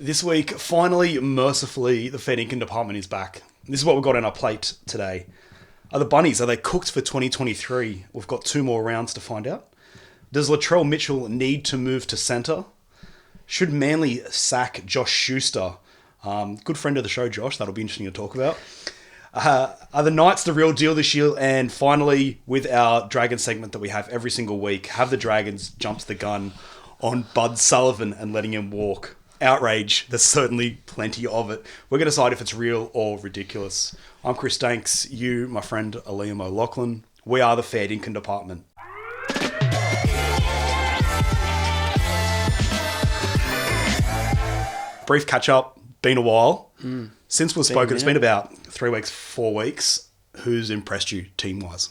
This week, finally, mercifully, the Fair Dinkum Department is back. This is what we've got on our plate today. Are the Bunnies, are they cooked for 2023? We've got 2 more rounds to find out. Does Latrell Mitchell need to move to centre? Should Manly sack Josh Schuster? Good friend of the show, Josh. That'll be interesting to talk about. Are the Knights the real deal this year? And finally, with our Dragon segment that we have every single week, have the Dragons jumped the gun on Bud Sullivan and letting him walk? Outrage. There's certainly plenty of it. We're going to decide if it's real or ridiculous. I'm Chris Danks. You, my friend, are Liam O'Loughlin. We are the Fair Dinkum Department. Brief catch up. Been a while. Since we've spoken, it's been about 3 weeks, 4 weeks. Who's impressed you team-wise?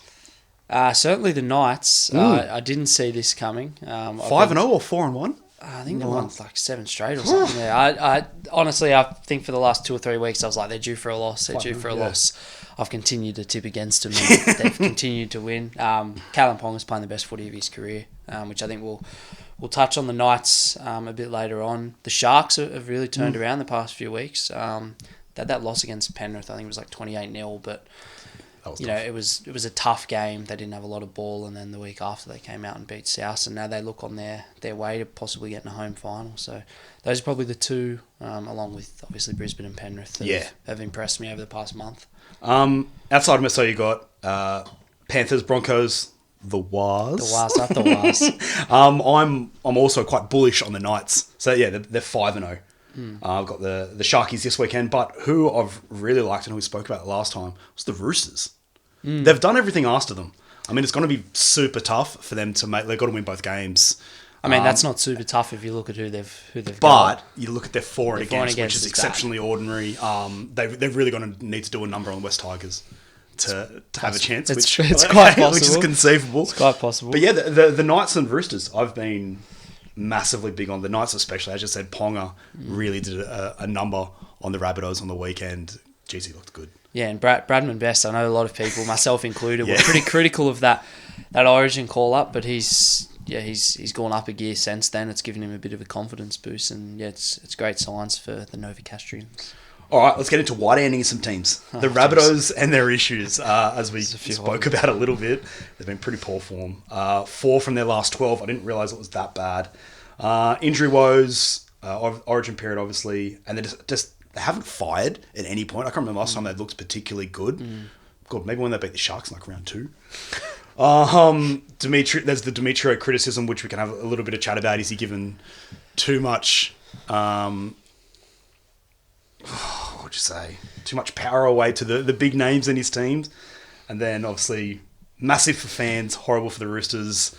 Certainly the Knights. I didn't see this coming. 5-0 or 4-1? I think they won like 7 straight or something. Yeah, I honestly, I think for the last 2 or 3 weeks, I was like, they're due for a loss. They're due for a loss. I've continued to tip against them. And they've continued to win. Callum Pong is playing the best footy of his career, which I think we'll touch on the Knights a bit later on. The Sharks have really turned around the past few weeks. They had that loss against Penrith. I think it was like 28-0, but it was a tough game. They didn't have a lot of ball, and then the week after they came out and beat South, and now they look on their way to possibly getting a home final. So those are probably the two, along with obviously Brisbane and Penrith, that have impressed me over the past month. Outside of it, so you got Panthers, Broncos, the Wars. The Wars, not the Wars. I'm also quite bullish on the Knights. So yeah, they're 5-0. I've got the Sharkies this weekend, but who I've really liked and who we spoke about last time was the Roosters. They've done everything asked of them. I mean, it's going to be super tough for them to make. They've got to win both games. I mean, that's not super tough if you look at who they've got. But you look at their for and against, which is exceptionally ordinary. They've really going to need to do a number on West Tigers to have a chance. It's quite possible. Which is conceivable. It's quite possible. But yeah, the Knights and Roosters, I've been massively big on. The Knights especially. As I said, Ponga really did a number on the Rabbitohs on the weekend. Jeez, he looked good. Yeah, and Bradman Best, I know a lot of people, myself included, were pretty critical of that Origin call-up, but he's gone up a gear since then. It's given him a bit of a confidence boost, and yeah, it's great signs for the Novocastrians. All right, let's get into white-handing some teams. The Rabbitohs and their issues, as we spoke about a little bit. They've been pretty poor form. 4 from their last 12. I didn't realise it was that bad. Injury woes, Origin period, obviously, and they haven't fired at any point. I can't remember last time they looked particularly good. God, maybe when they beat the Sharks in like round 2. There's the Demetrio criticism, which we can have a little bit of chat about. Is he given too much... what would you say? Too much power away to the big names in his teams. And then, obviously, massive for fans, horrible for the Roosters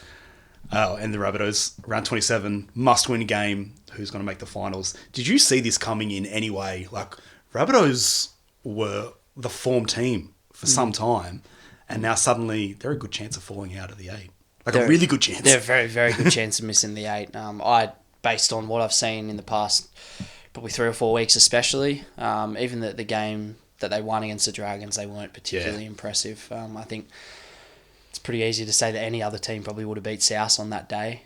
and the Rabbitohs. Round 27, must-win game. Who's going to make the finals? Did you see this coming in any way? Like, Rabbitohs were the form team for some time, and now suddenly they're a good chance of falling out of the 8. A really good chance. They're a very, very good chance of missing the 8. Based on what I've seen in the past... probably 3 or 4 weeks especially. Even the game that they won against the Dragons, they weren't particularly impressive. I think it's pretty easy to say that any other team probably would have beat South on that day.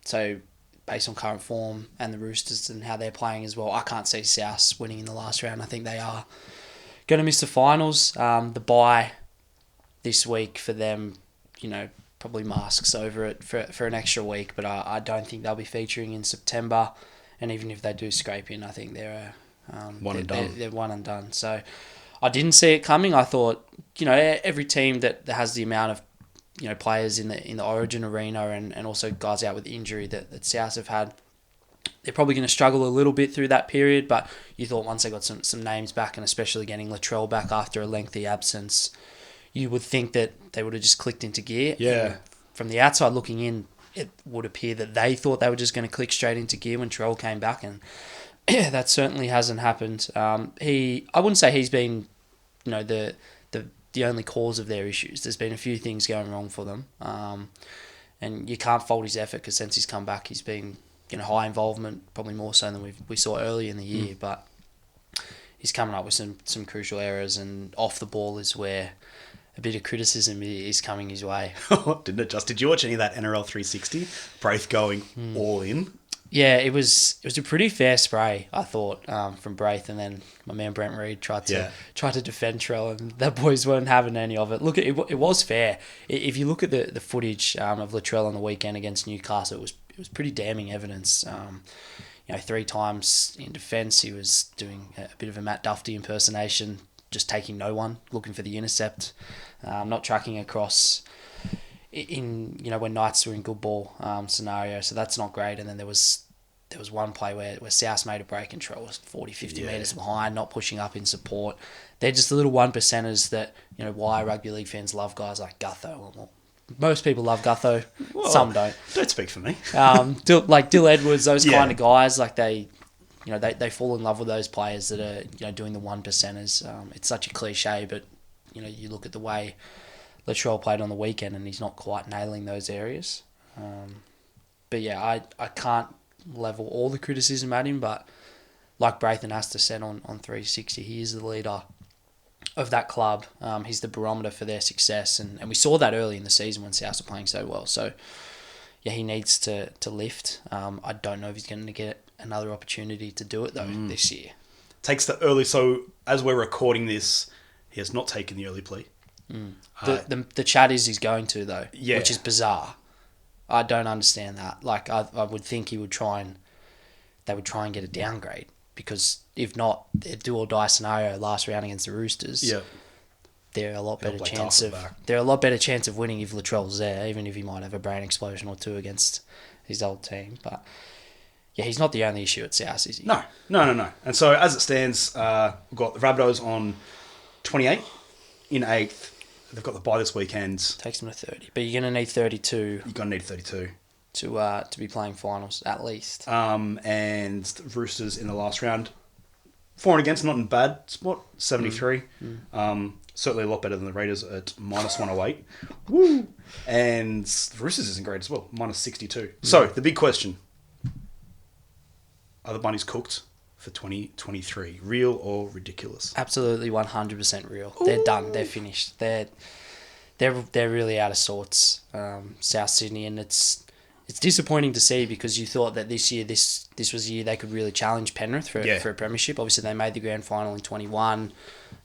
So based on current form and the Roosters and how they're playing as well, I can't see South winning in the last round. I think they are going to miss the finals. The bye this week for them, probably masks over it for an extra week, but I don't think they'll be featuring in September. And even if they do scrape in, I think they're one and done. So I didn't see it coming. I thought, every team that has the amount of, players in the Origin arena and also guys out with injury that South have had, they're probably going to struggle a little bit through that period. But you thought once they got some names back, and especially getting Latrell back after a lengthy absence, you would think that they would have just clicked into gear. Yeah. And from the outside looking in, it would appear that they thought they were just going to click straight into gear when Terrell came back, and that certainly hasn't happened. I wouldn't say he's been, the only cause of their issues. There's been a few things going wrong for them, and you can't fault his effort because since he's come back, he's been high involvement, probably more so than we saw early in the year. But he's coming up with some crucial errors, and off the ball is where a bit of criticism is coming his way. Didn't it just? Did you watch any of that NRL 360? Braith going all in. Yeah, it was a pretty fair spray, I thought, from Braith, and then my man Brent Reid tried to defend Trell, and the boys weren't having any of it. Look, it was fair. If you look at the footage of Latrell on the weekend against Newcastle, it was pretty damning evidence. 3 times in defence, he was doing a bit of a Matt Duffy impersonation, just taking no one, looking for the intercept, not tracking across in when Knights were in good ball scenario, so that's not great. And then there was one play where South made a break and Trell was 40-50 metres behind, not pushing up in support. They're just the little 1%ers that, why rugby league fans love guys like Gutho. Well, most people love Gutho, some don't. Don't speak for me. Like Dill Edwards, those kind of guys, like they fall in love with those players that are doing the 1%ers. It's such a cliche, but you look at the way Latrell played on the weekend and he's not quite nailing those areas. But yeah, I can't level all the criticism at him, but like Braith and Astor said on 360, he is the leader of that club. He's the barometer for their success, and we saw that early in the season when South were playing so well. So yeah, he needs to lift. I don't know if he's going to get another opportunity to do it though this year. Takes the early, so as we're recording this, he has not taken the early plea. The chat is he's going to though, yeah, which is bizarre. I don't understand that. Like I would think they would try and get a downgrade, because if not, their do or die scenario last round against the Roosters. Yeah, they're a lot better chance of winning if Latrell's there, even if he might have a brain explosion or two against his old team. But yeah, he's not the only issue at South, is he? No. And so as it stands, we've got the Rabbitohs on 28 in 8th. They've got the bye this weekend. Takes them to 30. But you're going to need 32. You're going to need 32. To be playing finals, at least. And the Roosters in the last round. For and against, not in bad spot. 73. Certainly a lot better than the Raiders at minus 108. Woo! And the Roosters isn't great as well. Minus 62. So, the big question. Are the Bunnies cooked for 2023? Real or ridiculous? Absolutely 100% real. Ooh. They're done. They're finished. They're really out of sorts. South Sydney, and it's disappointing to see, because you thought that this year this was the year they could really challenge Penrith for a premiership. Obviously, they made the grand final in 21.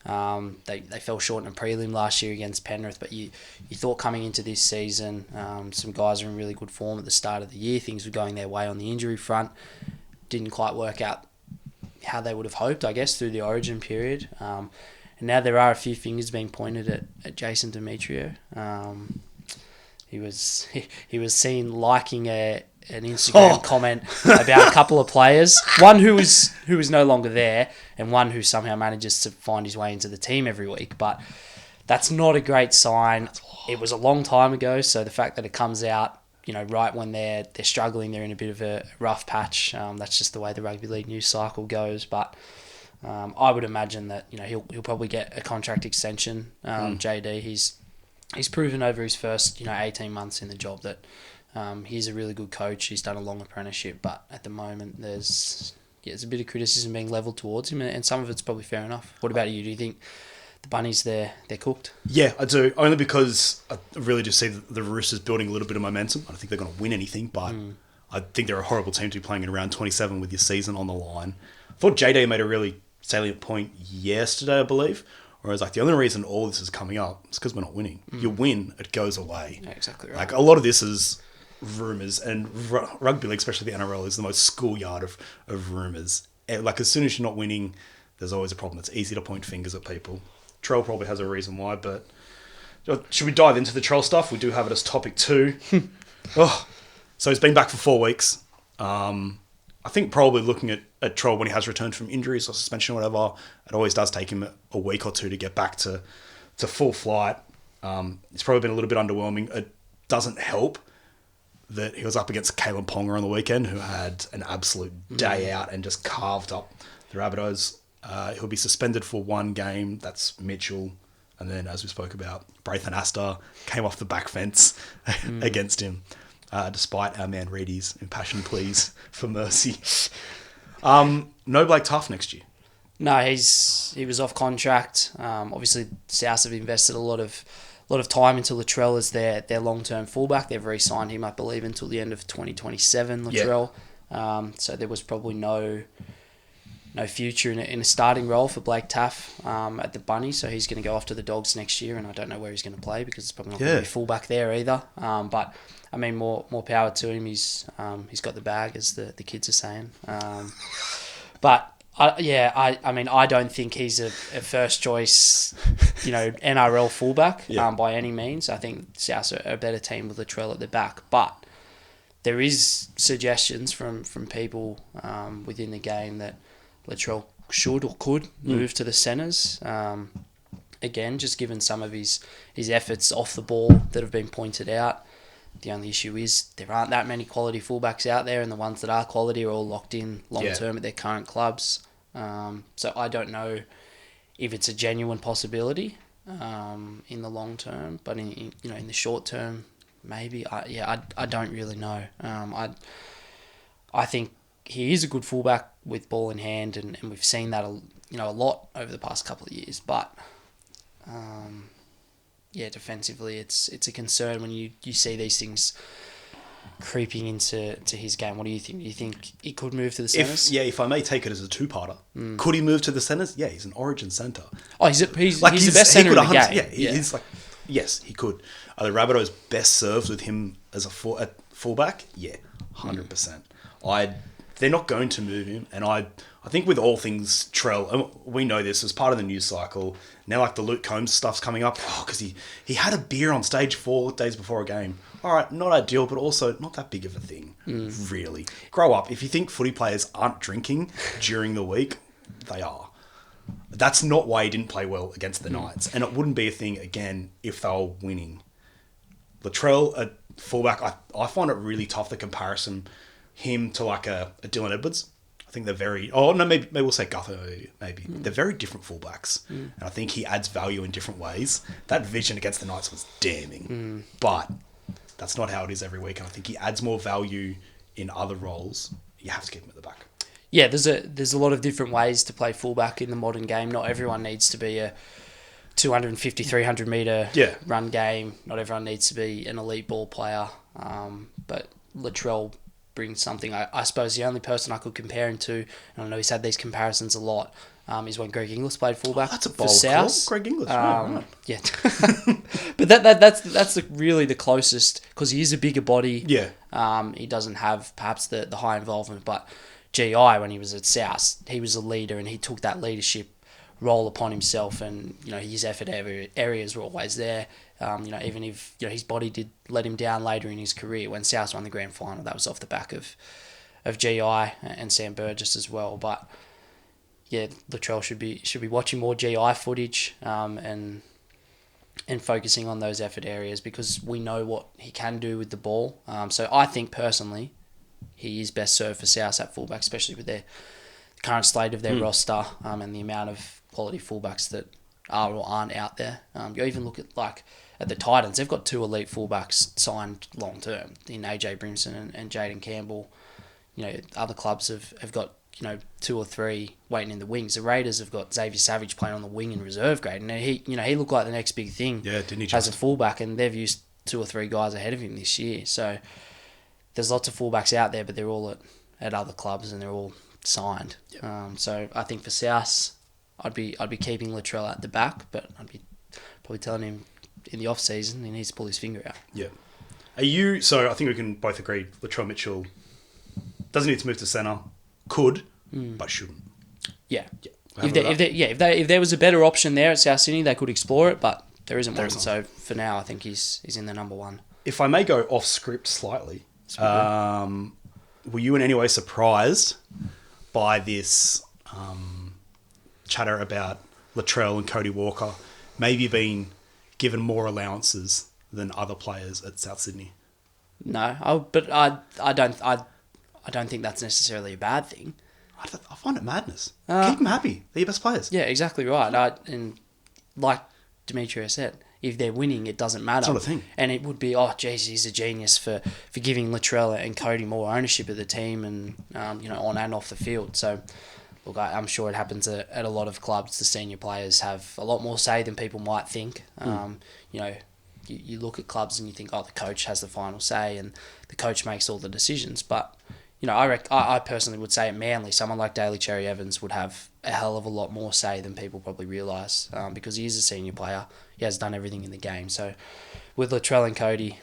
They fell short in a prelim last year against Penrith, but you thought coming into this season, some guys are in really good form at the start of the year. Things were going their way on the injury front. Didn't quite work out how they would have hoped, I guess, through the origin period. And now there are a few fingers being pointed at Jason Demetrio. He was seen liking an Instagram comment about a couple of players. One who is no longer there, and one who somehow manages to find his way into the team every week. But that's not a great sign. It was a long time ago, so the fact that it comes out, right when they're struggling, they're in a bit of a rough patch. That's just the way the rugby league news cycle goes. But I would imagine that he'll probably get a contract extension. JD, he's proven over his first 18 months in the job that he's a really good coach. He's done a long apprenticeship, but at the moment there's a bit of criticism being levelled towards him, and some of it's probably fair enough. What about you? Do you think the Bunnies, they're cooked? Yeah, I do. Only because I really just see the Roosters building a little bit of momentum. I don't think they're going to win anything, but I think they're a horrible team to be playing in around 27 with your season on the line. I thought JD made a really salient point yesterday, I believe. Whereas, the only reason all this is coming up is because we're not winning. You win, it goes away. Yeah, exactly right. A lot of this is rumours, and rugby league, especially the NRL, is the most schoolyard of rumours. As soon as you're not winning, there's always a problem. It's easy to point fingers at people. Trell probably has a reason why, but should we dive into the Trell stuff? We do have it as topic 2. So he's been back for 4 weeks. I think probably looking at Trell when he has returned from injuries or suspension or whatever, it always does take him a week or two to get back to full flight. It's probably been a little bit underwhelming. It doesn't help that he was up against Kalen Ponga on the weekend, who had an absolute day out and just carved up the Rabbitohs. He'll be suspended for 1 game. That's Mitchell. And then, as we spoke about, Braith and Astor came off the back fence against him, despite our man Reedy's impassioned pleas for mercy. No Blake Tough next year. No, he was off contract. Obviously, South have invested a lot of time into Latrell as their long-term fullback. They've re-signed him, I believe, until the end of 2027, Latrell. So there was probably no future in a starting role for Blake Taff at the Bunny. So he's going to go off to the Dogs next year, and I don't know where he's going to play because it's probably not going to be fullback there either. But I mean, more power to him. He's got the bag, as the kids are saying. But I mean, I don't think he's a first choice, NRL fullback by any means. I think South are a better team with Latrell at the back, but there is suggestions from people within the game that Latrell should or could move to the centres. Again, just given some of his efforts off the ball that have been pointed out. The only issue is there aren't that many quality fullbacks out there, and the ones that are quality are all locked in long-term at their current clubs. So I don't know if it's a genuine possibility in the long term, but in the short term, maybe. I don't really know. I think he is a good fullback with ball in hand, and we've seen that a lot over the past couple of years. But defensively, it's a concern when you see these things creeping into his game. What do you think? Do you think he could move to the centres? If I may take it as a two-parter, could he move to the centres? Yeah, he's an Origin centre. Oh, he's the best centre in the game. He's like, yes, he could. Are the Rabbitohs best served with him as a fullback? Yeah, 100%. They're not going to move him, and I think with all things Trell, and we know this as part of the news cycle. Now, like the Luke Combs stuff's coming up, because he had a beer on stage 4 days before a game. All right, not ideal, but also not that big of a thing, really. Grow up. If you think footy players aren't drinking during the week, they are. That's not why he didn't play well against the Knights, and it wouldn't be a thing again if they were winning. Latrell, a fullback, I find it really tough, the comparison him to like a Dylan Edwards. I think they're very... Oh, no, maybe we'll say Gutho, maybe. They're very different fullbacks. And I think he adds value in different ways. That vision against the Knights was damning. But that's not how it is every week. And I think he adds more value in other roles. You have to keep him at the back. Yeah, there's a lot of different ways to play fullback in the modern game. Not everyone needs to be a 250, 300 metre run game. Not everyone needs to be an elite ball player. But Latrell brings something. I suppose the only person I could compare him to, and I know he's had these comparisons a lot, is when Greg Inglis played fullback. That's a bold call, Greg Inglis. Right. Yeah, but that's really the closest, because he is a bigger body. Yeah. He doesn't have perhaps the high involvement, but GI, when he was at South, he was a leader, and he took that leadership role upon himself, and his effort areas were always there. Even if his body did let him down later in his career, when South won the grand final, that was off the back of GI and Sam Burgess as well. But yeah, Latrell should be watching more GI footage and focusing on those effort areas, because we know what he can do with the ball. So I think personally, he is best served for South at fullback, especially with their current slate of their roster and the amount of quality fullbacks that are or aren't out there. You even look at the Titans, they've got 2 elite fullbacks signed long term in AJ Brimson and Jaden Campbell. Other clubs have got 2 or 3 waiting in the wings. The Raiders have got Xavier Savage playing on the wing in reserve grade, and he looked like the next big thing. Yeah, didn't he? As a fullback, and they've used 2 or 3 guys ahead of him this year. So there's lots of fullbacks out there, but they're all at other clubs, and they're all signed. Yep. So I think for South, I'd be keeping Latrell at the back, but I'd be probably telling him in the off season he needs to pull his finger out. Yeah. So I think we can both agree Latrell Mitchell doesn't need to move to centre. Could, but shouldn't. Yeah. If there was a better option there at South Sydney, they could explore it, but there isn't one. So for now, I think he's in the number 1. If I may go off script slightly, were you in any way surprised by this chatter about Latrell and Cody Walker maybe being given more allowances than other players at South Sydney? No, but I don't think that's necessarily a bad thing. I find it madness. Keep them happy. They're your best players. Yeah, exactly right. And like Demetria said, if they're winning, it doesn't matter. It's not a thing. And it would be, he's a genius for giving Latrell and Cody more ownership of the team and on and off the field. So look, I'm sure it happens at a lot of clubs. The senior players have a lot more say than people might think. You look at clubs and you think, the coach has the final say and the coach makes all the decisions. But I personally would say at Manly, someone like Daly Cherry Evans would have a hell of a lot more say than people probably realise, because he is a senior player. He has done everything in the game. So with Latrell and Cody,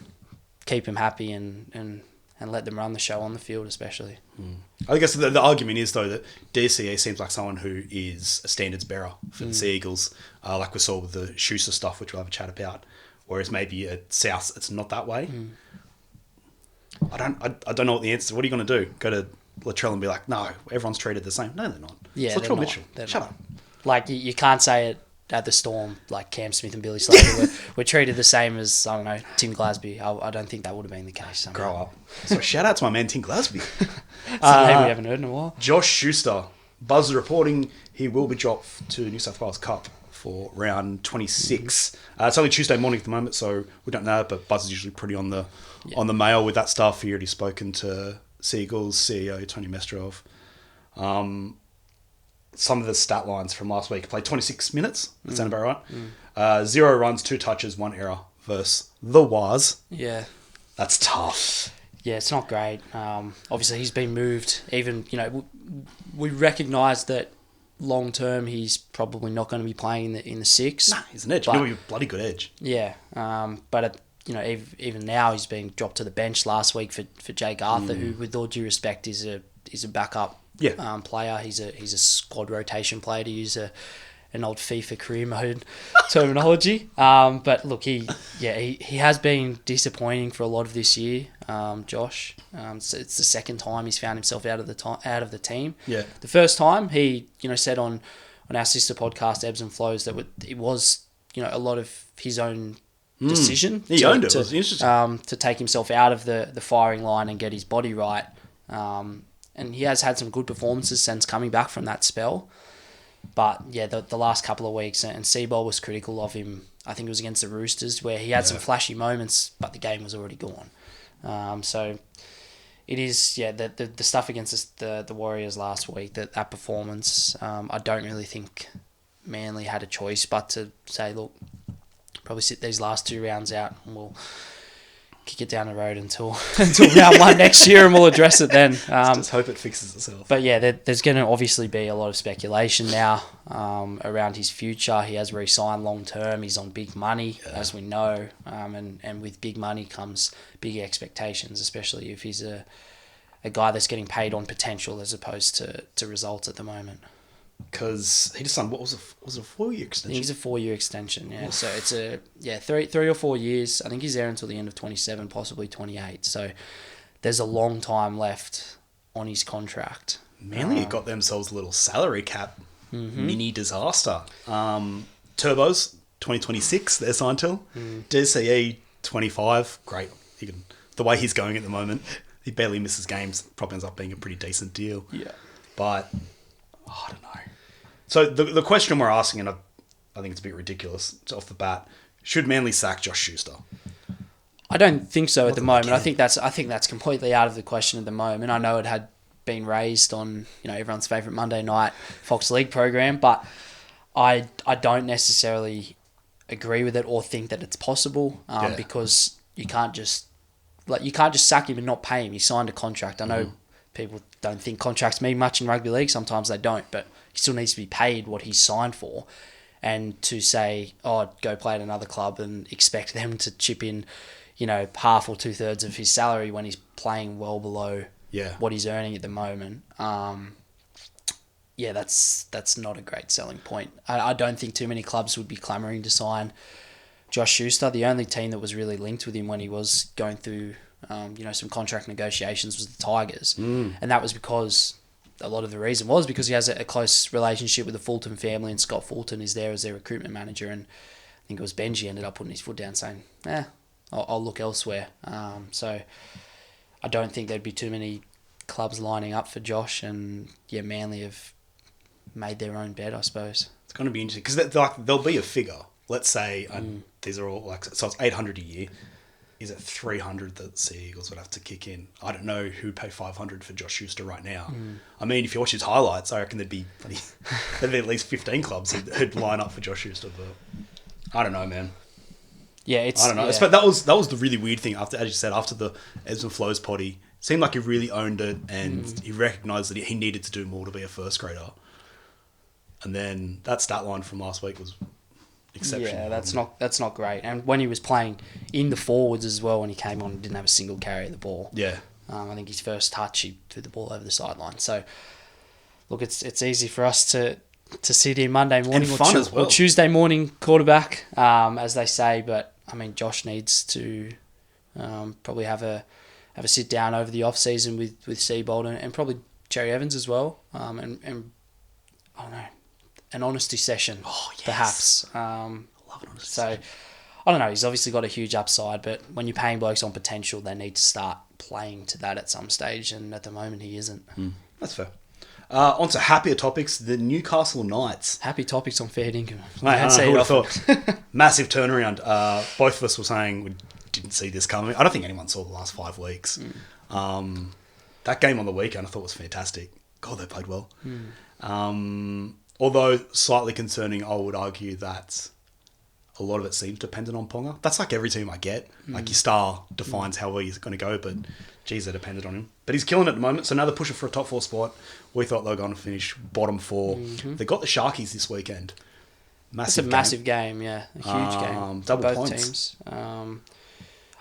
keep him happy and let them run the show on the field, especially. I guess the argument is, though, that DCE seems like someone who is a standards bearer for the Sea Eagles, like we saw with the Schuster stuff, which we'll have a chat about. Whereas maybe at South, it's not that way. I don't know what the answer is. What are you going to do? Go to Latrell and be like, no, everyone's treated the same. No, they're not. Yeah, it's Latrell Mitchell. Shut up. Like, you can't say it at the Storm, like Cam Smith and Billy Slater were treated the same as, I don't know, Tim Glasby. I don't think that would have been the case. Somehow. Grow up. So shout out to my man Tim Glasby. It's a name we haven't heard in a while. Josh Schuster. Buzz is reporting he will be dropped to New South Wales Cup for round 26. It's only Tuesday morning at the moment, so we don't know, but Buzz is usually pretty on the mail with that stuff. He already spoken to Seagulls CEO Tony Mestrov. Some of the stat lines from last week: played 26 minutes. That sound about right. 0 runs, 2 touches, 1 error versus the Waz. Yeah, that's tough. Yeah, it's not great. Obviously, he's been moved. Even we recognise that long term, he's probably not going to be playing in the 6. Nah, he's an edge. He'll be a bloody good edge. Yeah, but even now he's been dropped to the bench last week for Jake Arthur, who, with all due respect, is a backup player. He's a squad rotation player, to use an old FIFA career mode terminology. But look, he has been disappointing for a lot of this year, Josh. So it's the second time he's found himself out of the team. Yeah. The first time he said on our sister podcast Ebbs and Flows that it was a lot of his own decision. He owned it. It was interesting. To take himself out of the firing line and get his body right. And he has had some good performances since coming back from that spell. But yeah, the last couple of weeks, and Seaball was critical of him. I think it was against the Roosters, where he had some flashy moments, but the game was already gone. So it is, the stuff against the Warriors last week, that performance, I don't really think Manly had a choice but to say, look, probably sit these last 2 rounds out and we'll kick it down the road until round 1 next year, and we'll address it then. Just hope it fixes itself. But yeah, there's going to obviously be a lot of speculation now around his future. He has re-signed long term. He's on big money, as we know, and with big money comes big expectations, especially if he's a guy that's getting paid on potential as opposed to results at the moment. Because he just signed, what was it a 4-year extension? I think it's a 4-year extension, yeah. So it's three or 4 years. I think he's there until the end of 27, possibly 28. So there's a long time left on his contract. Manly got themselves a little salary cap mini disaster. Turbos 2026 they're signed till. DCE 25, great. The way he's going at the moment, he barely misses games. Probably ends up being a pretty decent deal. Yeah, but I don't know. So the question we're asking, and I think it's a bit ridiculous off the bat, should Manly sack Josh Schuster? I don't think so at the moment. I think that's completely out of the question at the moment. I know it had been raised on everyone's favourite Monday night Fox League program, but I don't necessarily agree with it or think that it's possible because you can't just sack him and not pay him. He signed a contract. I know people don't think contracts mean much in rugby league. Sometimes they don't, but he still needs to be paid what he's signed for. And to say, go play at another club and expect them to chip in, half or 2/3 of his salary when he's playing well below what he's earning at the moment. That's not a great selling point. I don't think too many clubs would be clamouring to sign Josh Schuster. The only team that was really linked with him when he was going through some contract negotiations was the Tigers. And that was because a lot of the reason was because he has a close relationship with the Fulton family, and Scott Fulton is there as their recruitment manager. And I think it was Benji ended up putting his foot down saying, I'll look elsewhere. So I don't think there'd be too many clubs lining up for Josh, and Manly have made their own bet, I suppose. It's going to be interesting because there'll be a figure. Let's say these are all so it's 800 a year. Is it 300 that Sea Eagles would have to kick in? I don't know who would pay 500 for Josh Schuster right now. I mean, if you watch his highlights, I reckon there'd be at least 15 clubs who'd line up for Josh Schuster. But I don't know, man. Yeah, I don't know. Yeah. But that was the really weird thing after, as you said, after the Ebbs and Flows potty. Seemed like he really owned it, and he recognised that he needed to do more to be a first grader. And then that stat line from last week was exceptional. Yeah, that's not great. And when he was playing in the forwards as well, when he came on, he didn't have a single carry of the ball. Yeah. I think his first touch, he threw the ball over the sideline. So, look, it's easy for us to sit here Monday morning or Tuesday morning quarterback, as they say. But I mean, Josh needs to probably have a sit down over the off season with Seabold and probably Cherry Evans as well. And I don't know, an honesty session, perhaps. Love an honesty session. I don't know. He's obviously got a huge upside, but when you're paying blokes on potential, they need to start playing to that at some stage. And at the moment, he isn't. That's fair. On to happier topics. The Newcastle Knights. Happy topics on Fair Dinkum. Who would have thought? Massive turnaround. Both of us were saying we didn't see this coming. I don't think anyone saw the last 5 weeks. That game on the weekend I thought was fantastic. God, they played well. Although slightly concerning, I would argue that a lot of it seems dependent on Ponga. That's like every team I get. Like your star defines how well he's going to go, but geez, they're dependent on him. But he's killing it at the moment, so now they're pushing for a top 4 spot. We thought they were going to finish bottom 4. They got the Sharkies this weekend. It's a massive game, yeah. A huge game. Double both points. Teams.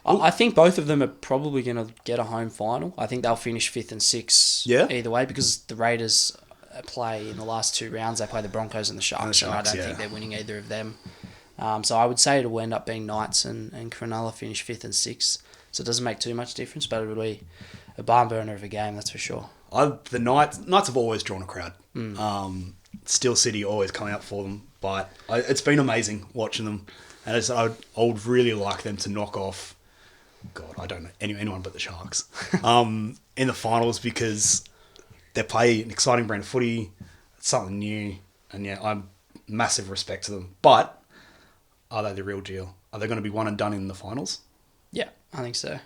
I think both of them are probably going to get a home final. I think they'll finish 5th and 6th either way, because the Raiders play in the last 2 rounds. They play the Broncos and the Sharks, and I don't think they're winning either of them. So I would say it will end up being Knights and Cronulla finish 5th and 6th. So it doesn't make too much difference, but it would be a barn burner of a game, that's for sure. The Knights have always drawn a crowd. Steel City always coming out for them, but it's been amazing watching them. And I would really like them to knock off, God, I don't know, anyone but the Sharks in the finals, because they play an exciting brand of footy. It's something new. And yeah, I'm massive respect to them. But are they the real deal? Are they going to be one and done in the finals? Yeah, I think so.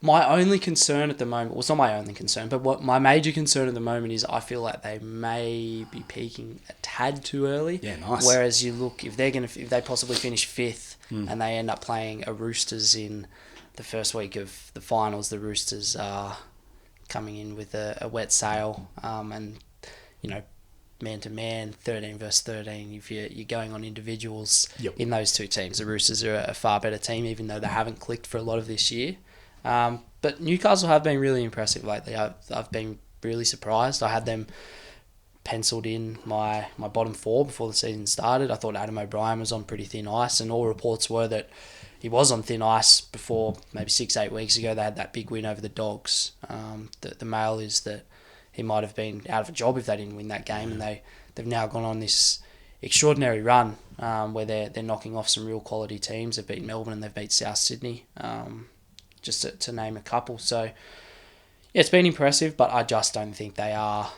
My only concern at the moment, well, it's not my only concern, but what my major concern at the moment is I feel like they may be peaking a tad too early. Yeah, nice. Whereas you look, if they possibly finish 5th and they end up playing a Roosters in the first week of the finals, the Roosters are coming in with a wet sail, and man to man, 13 versus 13. If you're going on individuals in those two teams, the Roosters are a far better team, even though they haven't clicked for a lot of this year. But Newcastle have been really impressive lately. I've been really surprised. I had them penciled in my bottom 4 before the season started. I thought Adam O'Brien was on pretty thin ice, and all reports were that he was on thin ice before maybe 6-8 weeks ago. They had that big win over the Dogs. The mail is that he might have been out of a job if they didn't win that game, and they've now gone on this extraordinary run where they're knocking off some real quality teams. They've beat Melbourne and they've beat South Sydney, just to name a couple. So, yeah, it's been impressive, but I just don't think they are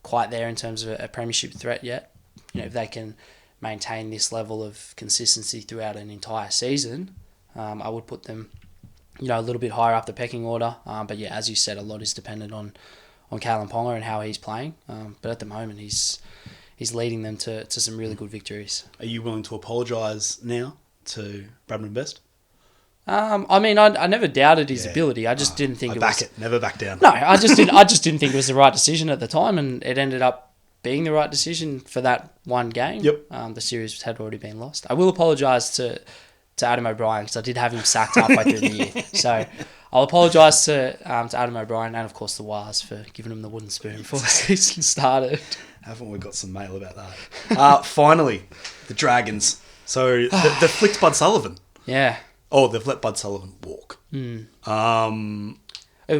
quite there in terms of a premiership threat yet. If they can maintain this level of consistency throughout an entire season, I would put them a little bit higher up the pecking order. But yeah, as you said, a lot is dependent on Kalen Ponga and how he's playing. But at the moment, he's leading them to some really good victories. Are you willing to apologise now to Bradman Best? I mean, I never doubted his ability. I just didn't think never back down. No, I just didn't think it was the right decision at the time, and it ended up being the right decision for that one game. Yep. The series had already been lost. I will apologise to Adam O'Brien, because I did have him sacked halfway through the year. So I'll apologise to Adam O'Brien and, of course, the Wires for giving him the wooden spoon before the season started. Haven't we got some mail about that? Finally, the Dragons. So they've flicked Bud Sullivan. Yeah. Oh, they've let Bud Sullivan walk. It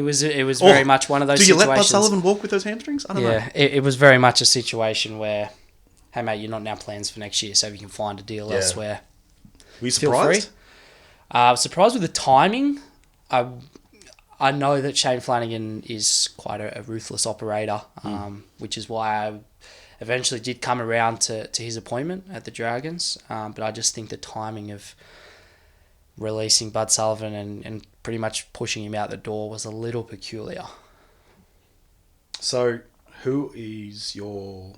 was very much one of those situations. Do you let Bud Sullivan walk with those hamstrings? I don't know. Yeah, it was very much a situation where, hey, mate, you're not in our plans for next year, so we can find a deal elsewhere. Were you surprised? I was surprised with the timing. I know that Shane Flanagan is quite a ruthless operator, which is why I eventually did come around to his appointment at the Dragons. But I just think the timing of releasing Bud Sullivan and pretty much pushing him out the door was a little peculiar. So, what's your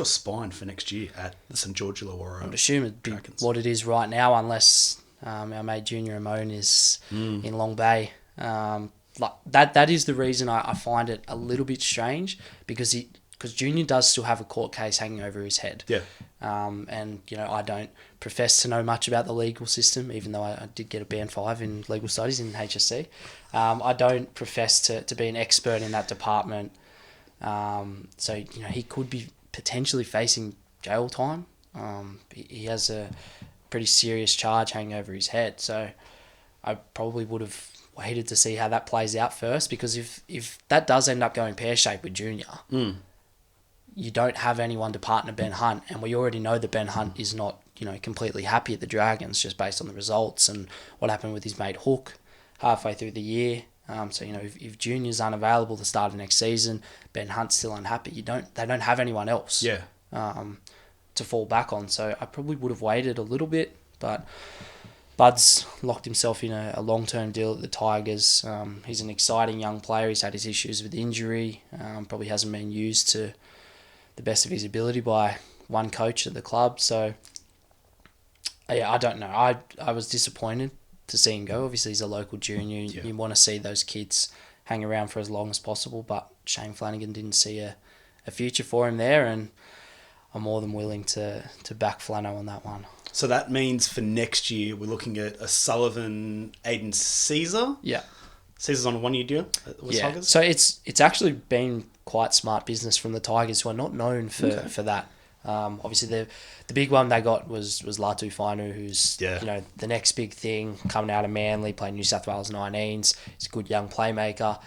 spine for next year at the St. George Illawarra? I'd assume it'd be what it is right now, unless Our mate Junior Amon is in Long Bay. Like that is the reason I find it a little bit strange, because Junior does still have a court case hanging over his head. Yeah. And, I don't profess to know much about the legal system, even though I did get a Band 5 in legal studies in HSC. I don't profess to be an expert in that department. So, he could be potentially facing jail time. He has a pretty serious charge hanging over his head. So I probably would have waited to see how that plays out first, because if that does end up going pear-shaped with Junior, you don't have anyone to partner Ben Hunt, and we already know that Ben Hunt is not, completely happy at the Dragons just based on the results and what happened with his mate Hook halfway through the year. So if Junior's unavailable to start of next season, Ben Hunt's still unhappy. They don't have anyone else. Yeah. To fall back on. So I probably would have waited a little bit, but Bud's locked himself in a long-term deal at the Tigers. He's an exciting young player. He's had his issues with injury. Probably hasn't been used to the best of his ability by one coach at the club. So, yeah, I don't know. I was disappointed to see him go. Obviously, he's a local junior. Yeah. You want to see those kids hang around for as long as possible, but Shane Flanagan didn't see a future for him there, and I'm more than willing to back Flano on that one. So that means for next year, we're looking at a Sullivan, Aiden Caesar. Yeah. Caesar's on a 1-year deal with Tigers. So it's actually been quite smart business from the Tigers, who are not known for that. Obviously, the big one they got was Latu Fainu, who's the next big thing, coming out of Manly, playing New South Wales 19s. He's a good young playmaker.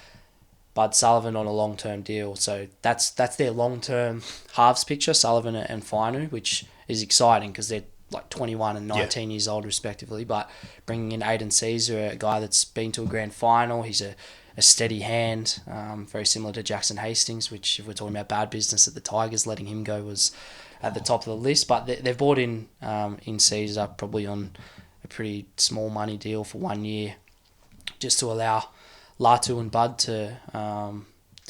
Bud Sullivan on a long-term deal. So that's their long-term halves picture, Sullivan and Fainu, which is exciting because they're like 21 and 19 years old respectively. But bringing in Aiden Caesar, a guy that's been to a grand final, he's a steady hand, very similar to Jackson Hastings, which if we're talking about bad business at the Tigers, letting him go was at the top of the list. But they've brought in Caesar probably on a pretty small money deal for 1 year, just to allow Latu and Bud to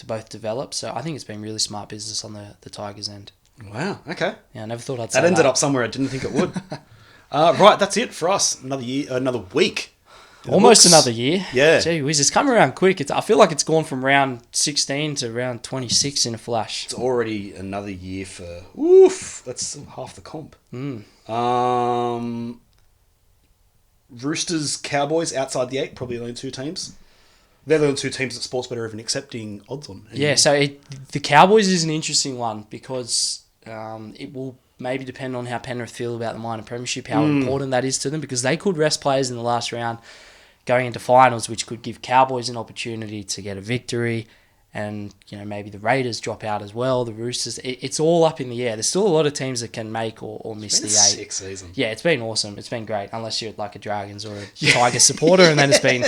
both develop. So I think it's been really smart business on the Tigers' end. Wow, okay. Yeah, I never thought I'd say that. Ended up somewhere I didn't think it would. Right, that's it for us. Another year, another week. Almost another year. Yeah. Gee whiz, it's come around quick. I feel like it's gone from round 16 to round 26 in a flash. It's already another year for... Oof, that's half the comp. Roosters, Cowboys, outside the 8, probably only 2 teams. They're the only 2 teams that Sportsbet are even accepting odds on. Yeah, so the Cowboys is an interesting one because it will maybe depend on how Penrith feel about the minor premiership, how important that is to them, because they could rest players in the last round going into finals, which could give Cowboys an opportunity to get a victory, and maybe the Raiders drop out as well, the Roosters. It's all up in the air. There's still a lot of teams that can make or miss the 8. Sick season. Yeah, it's been awesome. It's been great, unless you're like a Dragons or a Tigers supporter, and then it's been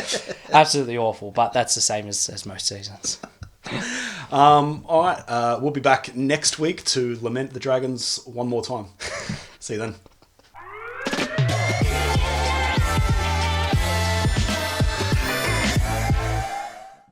absolutely awful. But that's the same as most seasons. All right, we'll be back next week to lament the Dragons one more time. See you then.